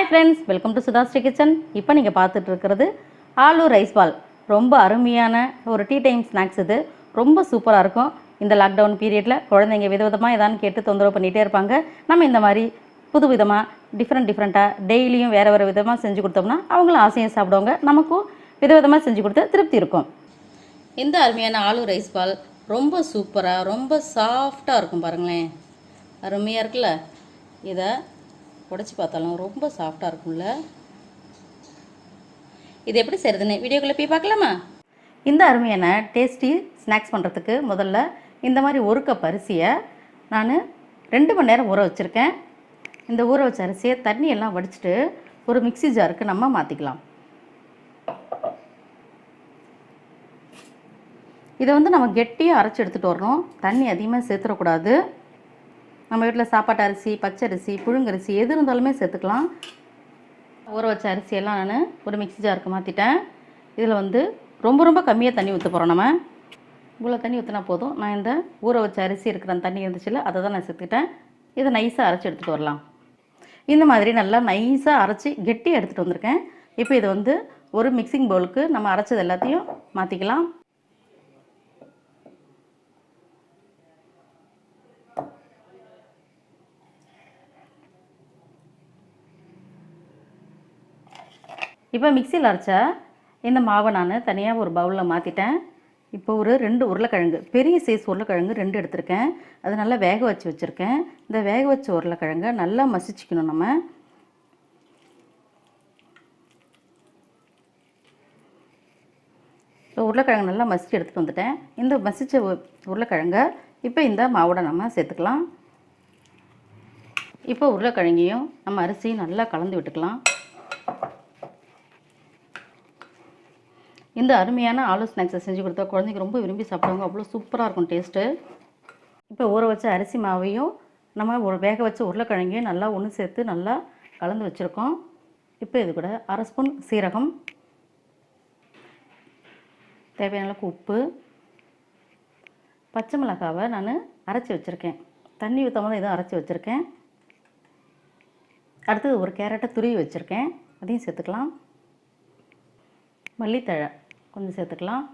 Friends, welcome to SudhaSri kitchen. இப்போ நீங்கள் பார்த்துட்டு இருக்கிறது ஆலு ரைஸ் பால். ரொம்ப அருமையான ஒரு டீ டைம் ஸ்நாக்ஸ். இது ரொம்ப சூப்பராக இருக்கும். இந்த லாக்டவுன் பீரியடில் குழந்தைங்க விதவிதமாக எதான்னு கேட்டு தொந்தரவு பண்ணிகிட்டே இருப்பாங்க. நம்ம இந்த மாதிரி புது விதமாக டிஃப்ரெண்ட்டாக டெய்லியும் வேறு விதமாக செஞ்சு கொடுத்தோம்னா அவங்களும் ஆசையாக சாப்பிடுவாங்க. நமக்கும் விதவிதமாக செஞ்சு கொடுத்து திருப்தி இருக்கும். இந்த அருமையான ஆலு ரைஸ் பால் ரொம்ப சூப்பராக ரொம்ப சாஃப்டாக இருக்கும். பாருங்களேன், அருமையாக இருக்குல்ல. இதை உடச்சி பார்த்தாலும் ரொம்ப சாஃப்டாக இருக்கும்ல. இது எப்படி செய்கிறதுன்னு வீடியோக்குள்ளே போய் பார்க்கலாமா? இந்த அருமையான டேஸ்டி ஸ்நாக்ஸ் பண்ணுறதுக்கு முதல்ல இந்த மாதிரி 1 கப் அரிசியை நான் 2 மணி நேரம் ஊற வச்சுருக்கேன். இந்த ஊற வச்ச அரிசியை தண்ணியெல்லாம் வடிச்சிட்டு ஒரு மிக்ஸி ஜாருக்கு நம்ம மாற்றிக்கலாம். இதை நம்ம கெட்டியாக அரைச்சி எடுத்துகிட்டு வரணும். தண்ணி அதிகமாக சேர்த்துடக்கூடாது. நம்ம வீட்டில் சாப்பாட்டு அரிசி, பச்சரிசி, புழுங்கரிசி எது இருந்தாலுமே சேர்த்துக்கலாம். ஊற வச்ச அரிசியெல்லாம் நான் ஒரு மிக்ஸி ஜாருக்கு மாற்றிட்டேன். இதில் ரொம்ப கம்மியாக தண்ணி ஊற்ற போகிறோம். நம்ம இவ்வளோ தண்ணி ஊற்றினா போதும். நான் இந்த ஊற வச்ச அரிசி இருக்கிற தண்ணி இருந்துச்சுல்ல, அதை தான் நான் சேர்த்துக்கிட்டேன். இதை நைஸாக அரைச்சி எடுத்துகிட்டு வரலாம். இந்த மாதிரி நல்லா நைஸாக அரைச்சி கெட்டியாக எடுத்துகிட்டு வந்திருக்கேன். இப்போ இதை ஒரு மிக்சிங் பவுலுக்கு நம்ம அரைச்சது எல்லாத்தையும் மாற்றிக்கலாம். இப்போ மிக்சியில் அரைச்ச இந்த மாவை நான் தனியாக ஒரு பவுலில் மாற்றிட்டேன். இப்போ ஒரு 2 உருளைக்கிழங்கு, பெரிய சைஸ் உருளைக்கிழங்கு 2 எடுத்திருக்கேன். அது நல்லா வேக வச்சு வச்சுருக்கேன். இந்த வேக வச்ச உருளைக்கிழங்கை நல்லா மசிச்சிக்கணும். நம்ம இப்போ உருளைக்கிழங்கு நல்லா மசிச்சு எடுத்துகிட்டு வந்துட்டேன். இந்த மசித்த உருளைக்கிழங்கை இப்போ இந்த மாவோட நம்ம சேர்த்துக்கலாம். இப்போ உருளைக்கிழங்கையும் நம்ம அரிசியும் நல்லா கலந்து விட்டுக்கலாம். இந்த அருமையான ஆலு ஸ்நாக்ஸை செஞ்சு கொடுத்தா குழந்தைங்க ரொம்ப விரும்பி சாப்பிடுவாங்க. அவ்வளோ சூப்பராக இருக்கும் டேஸ்ட்டு. இப்போ ஊற வச்ச அரிசி மாவையும் நம்ம வேக வச்ச உருளைக்கிழங்கையும் நல்லா ஒன்று சேர்த்து நல்லா கலந்து வச்சுருக்கோம். இப்போ இது கூட 1/2 ஸ்பூன் சீரகம், தேவையான அளவுக்கு உப்பு, பச்சை மிளகாவை நான் அரைச்சி வச்சுருக்கேன். தண்ணி ஊற்றாம தான் இதை அரைச்சி வச்சுருக்கேன். அடுத்தது ஒரு கேரட்டை துருவி வச்சுருக்கேன், அதையும் சேர்த்துக்கலாம். மல்லித்தழை கொஞ்சம் சேர்த்துக்கலாம்.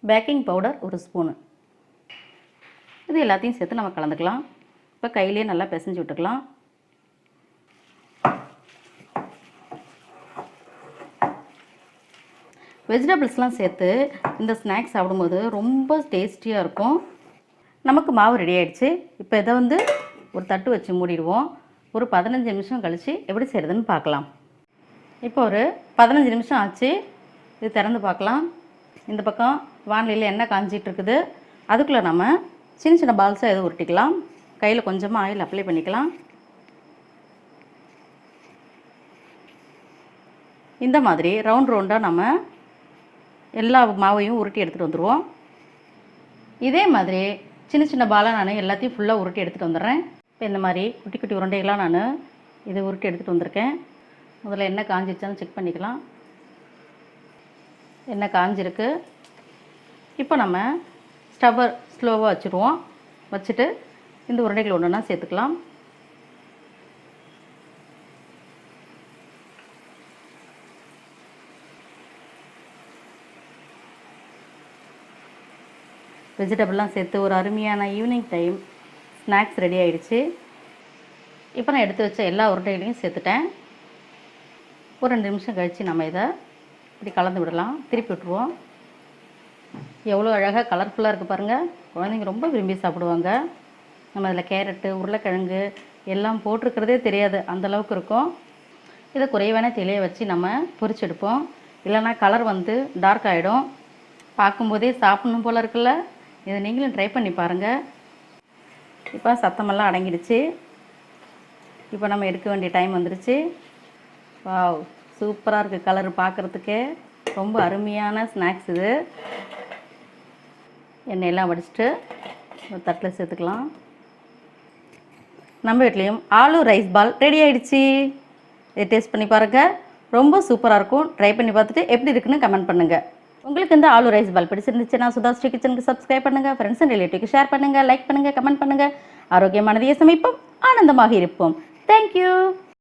Baking powder 1 spoon. இது எல்லாத்தையும் சேர்த்து நம்ம கலந்துக்கலாம். இப்போ கையிலேயே நல்லா பிசைஞ்சு விட்டுக்கலாம். வெஜிடபிள்ஸ்லாம் சேர்த்து இந்த ஸ்நாக்ஸ் சாப்பிடும்போது ரொம்ப டேஸ்டியாக இருக்கும். நமக்கு மாவு ரெடி ஆகிடுச்சு. இப்போ இதை ஒரு தட்டு வச்சு மூடிடுவோம். ஒரு 15 நிமிஷம் கழித்து எப்படி செய்கிறதுன்னு பார்க்கலாம். இப்போ ஒரு 15 நிமிஷம் ஆச்சு. இது திறந்து பார்க்கலாம். இந்த பக்கம் வானிலையில் எண்ணெய் காஞ்சிட்டு இருக்குது. அதுக்குள்ளே நம்ம சின்ன பால்ஸாக எதுவும் உருட்டிக்கலாம். கையில் கொஞ்சமாக ஆயில் அப்ளை பண்ணிக்கலாம். இந்த மாதிரி ரவுண்டாக நம்ம எல்லா மாவையும் உருட்டி எடுத்துகிட்டு வந்துடுவோம். இதே மாதிரி சின்ன பாலாக நான் எல்லாத்தையும் ஃபுல்லாக உருட்டி எடுத்துகிட்டு வந்துடுறேன். இப்போ இந்த மாதிரி குட்டி குட்டி உருண்டைகளாக நான் இதை உருட்டி எடுத்துகிட்டு வந்திருக்கேன். முதல்ல எண்ணெய் காஞ்சிருச்சான்னு செக் பண்ணிக்கலாம். எண்ணெய் காஞ்சிருக்கு. இப்போ நம்ம ஸ்டவ்வை ஸ்லோவாக வச்சுருவோம். வச்சுட்டு இந்த உருண்டைகள் ஒன்றுனா சேர்த்துக்கலாம். வெஜிடபிள்லாம் சேர்த்து ஒரு அருமையான ஈவினிங் டைம் ஸ்நாக்ஸ் ரெடி ஆகிடுச்சு. இப்போ நான் எடுத்து வச்ச எல்லா உருண்டைகளையும் சேர்த்துட்டேன். ஒரு 2 நிமிஷம் கழித்து நம்ம இதை இப்படி கலந்து விடலாம். திருப்பி விட்டுருவோம். எவ்வளோ அழகாக கலர்ஃபுல்லாக இருக்குது பாருங்கள். குழந்தைங்க ரொம்ப விரும்பி சாப்பிடுவாங்க. நம்ம அதில் கேரட்டு, உருளைக்கிழங்கு எல்லாம் போட்டிருக்கிறதே தெரியாது, அந்தளவுக்கு இருக்கும். இதை குறைவான தெளிய வச்சு நம்ம பொரிச்செடுப்போம். இல்லைனா கலர் டார்க் ஆகிடும். பார்க்கும்போதே சாப்பிடணும் போல் இருக்குல்ல. இதை நீங்களும் ட்ரை பண்ணி பாருங்கள். இப்போ சத்தமெல்லாம் அடங்கிடுச்சு. இப்போ நம்ம எடுக்க வேண்டிய டைம் வந்துடுச்சு. வாவ், சூப்பராக இருக்குது. கலர் பார்க்குறதுக்கே ரொம்ப அருமையான ஸ்நாக்ஸ் இது. எண்ணெயெல்லாம் வடிச்சிட்டு ஒரு தட்டில் சேர்த்துக்கலாம். நம்ம வீட்லேயும் ஆலு ரைஸ் பால் ரெடி ஆகிடுச்சு. இதை டேஸ்ட் பண்ணி பாருங்கள். ரொம்ப சூப்பராக இருக்கும். ட்ரை பண்ணி பார்த்துட்டு எப்படி இருக்குன்னு கமெண்ட் பண்ணுங்கள். உங்களுக்கு இந்த ஆலு ரைஸ் பால் பிடிச்சிருந்துச்சுன்னா SudhaSri கிச்சனுக்கு சப்ஸ்கிரைப் பண்ணுங்கள். ஃப்ரெண்ட்ஸ் அண்ட் ரிலேட்டிவ்க்கு ஷேர் பண்ணுங்கள், லைக் பண்ணுங்கள், கமெண்ட் பண்ணுங்கள். ஆரோக்கியமானதையே சமைப்போம், ஆனந்தமாக இருப்போம். தேங்க்யூ.